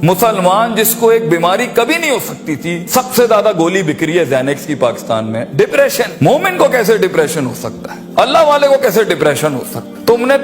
मुसलमान जिसको एक बीमारी कभी नहीं हो सकती थी, सबसे ज्यादा गोली बिक रही है ज़ैनेक्स की पाकिस्तान में। डिप्रेशन, मोमिन को कैसे डिप्रेशन हो सकता है? अल्लाह वाले को कैसे डिप्रेशन हो सकता है? तुमने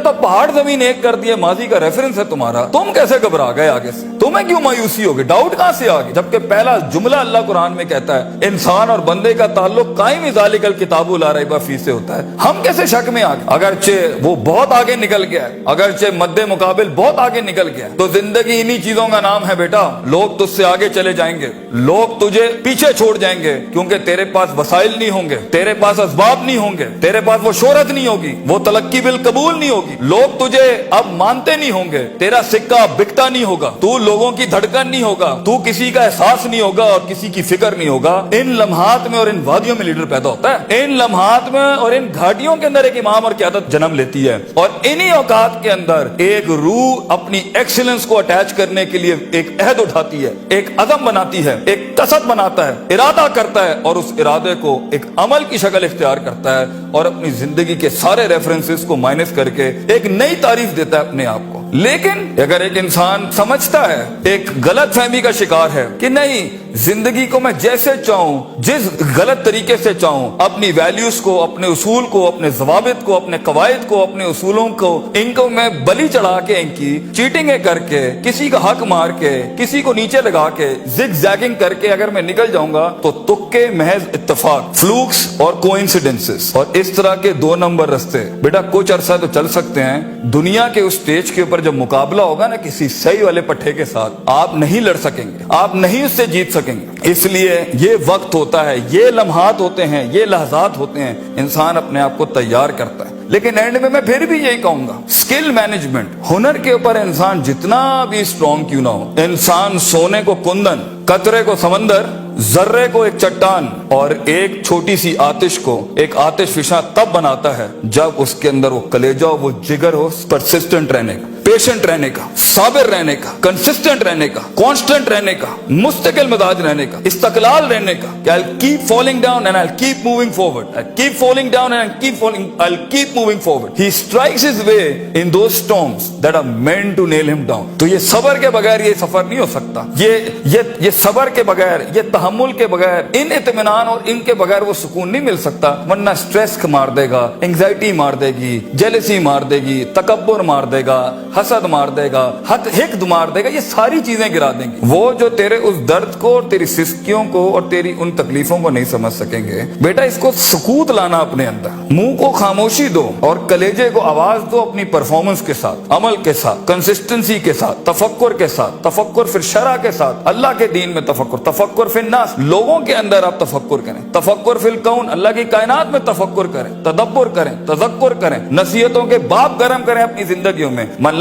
तो पहाड़ जमीन एक कर दिए, माजी का रेफरेंस है तुम्हारा, तुम कैसे घबरा गए आगे से? तुम्हें क्यों मायूसी होगी? डाउट कहां से आ गई? जबकि पहला जुमला अल्लाह कुरान में कहता है इंसान और बंदे का ताल्लुक कायम ज़ालिकल किताबु ला रैब फीह से होता है। हम कैसे शक में आ गए? अगरचे वो बहुत आगे निकल गया है, अगरचे मद्दे मुकाबिल बहुत आगे निकल गया है, तो जिंदगी इन्हीं चीजों का नाम है बेटा। लोग तुझसे आगे चले जाएंगे, लोग तुझे पीछे छोड़ जाएंगे, क्योंकि तेरे पास वसाइल नहीं होंगे, तेरे पास असबाब नहीं होंगे, तेरे पास वो शोहरत नहीं होगी, वो तलक्की बिल कबूल नहीं होगी, लोग तुझे अब मानते नहीं होंगे, तेरा सिक्का बिकता नहीं होगा, तू लोगों की धड़कन नहीं होगा, तू किसी का एहसास नहीं होगा और किसी की फिक्र नहीं होगा। इन लम्हात में और इन वादियों में लीडर पैदा होता है, इन लम्हात में और इन घाटियों के अंदर एक इमाम और क़यादत जन्म लेती है, और इन्हीं औकात के अंदर एक रूह अपनी एक्सीलेंस को अटैच करने के लिए एक अहद उठाती है, एक अज़म बनाती है, एक कसद बनाता है, इरादा करता है, और उस इरादे को एक अमल की शक्ल इख्तियार करता है और अपनी जिंदगी के सारे रेफरेंसेस को माइनस करके एक नई तारीफ देता है अपने आप को। लेकिन अगर एक इंसान समझता है, एक गलत फहमी का शिकार है कि नहीं, जिंदगी को मैं जैसे चाहूं, जिस गलत तरीके से चाहूं, अपनी वैल्यूज को, अपने उसूल को, अपने जवाबित को, अपने कवायद को, अपने उसूलों को, इनको मैं बलि चढ़ा के, इनकी चीटिंग करके, किसी का हक मार के, किसी को नीचे लगा के, जिग जैगिंग करके अगर मैं निकल जाऊंगा तो तुक्के, महज इत्तेफाक, फ्लूक्स और कोइंसिडेंसेस, और इस तरह के 2 नंबर रास्ते बेटा कुछ अरसा तो चल सकते हैं। दुनिया के उस स्टेज के ऊपर जब मुकाबला होगा ना किसी सही वाले पट्टे के साथ, आप नहीं लड़ सकेंगे, आप नहीं उससे जीत सकेंगे। इसलिए ये वक्त होता है, ये लम्हात होते हैं, ये लहजात होते हैं, इंसान अपने आप को तैयार करता है। लेकिन एंड में मैं फिर भी यही कहूंगा, स्किल मैनेजमेंट, हुनर के ऊपर इंसान जितना भी स्ट्रॉन्ग क्यों ना हो, इंसान सोने को कुंदन, कतरे को समंदर, जर्रे को एक चट्टान और एक छोटी सी आतिश को एक आतिश फिशा तब बनाता है जब उसके अंदर वो कलेजा, वो जिगर हो, परसिस्टेंट रहने का, पेशेंट रहने का, साबिर रहने का, कंसिस्टेंट रहने का, कांस्टेंट रहने का, मुस्तकिल मिजाज रहने का, इस्तकलाल रहने का, कि I'll keep falling down and I'll keep moving forward, I'll keep falling down and I'll keep falling, I'll keep moving forward. He strikes his way in those storms that are meant to nail him down. तो ये सबर के बगैर ये सफर नहीं हो सकता, ये सबर के बगैर, ये तहम्मुल के बगैर, इन इत्मीनान और इनके बगैर वो सुकून नहीं मिल सकता। वरना स्ट्रेस मार देगा, एंग्जाइटी मार देगी, जेलसी मार देगी, तकब्बुर मार देगा, हसद मार देगा, हिक़्द मार देगा, ये सारी चीजें गिरा देंगी। वो जो तेरे उस दर्द को और तेरी सिस्कियों को और तेरी उन तकलीफों को नहीं समझ सकेंगे। बेटा इसको सुकूत लाना अपने अंदर, मुंह को खामोशी दो और कलेजे को आवाज दो अपनी परफॉर्मेंस के साथ, अमल के साथ, कंसिस्टेंसी के साथ, तफक्कुर के साथ, तफक्कुर फिर शरा के साथ, अल्लाह के दीन में तफक्कुर, तफक्कुर फिर नास, लोगों के अंदर आप तफक्कुर करें, तफक्कुर फिल कौन, अल्लाह की कायनात में तफक्कुर करें, तदब्बुर करें, तज़क्कुर करें, नसीहतों के बाप गरम करें अपनी जिंदगियों में। मन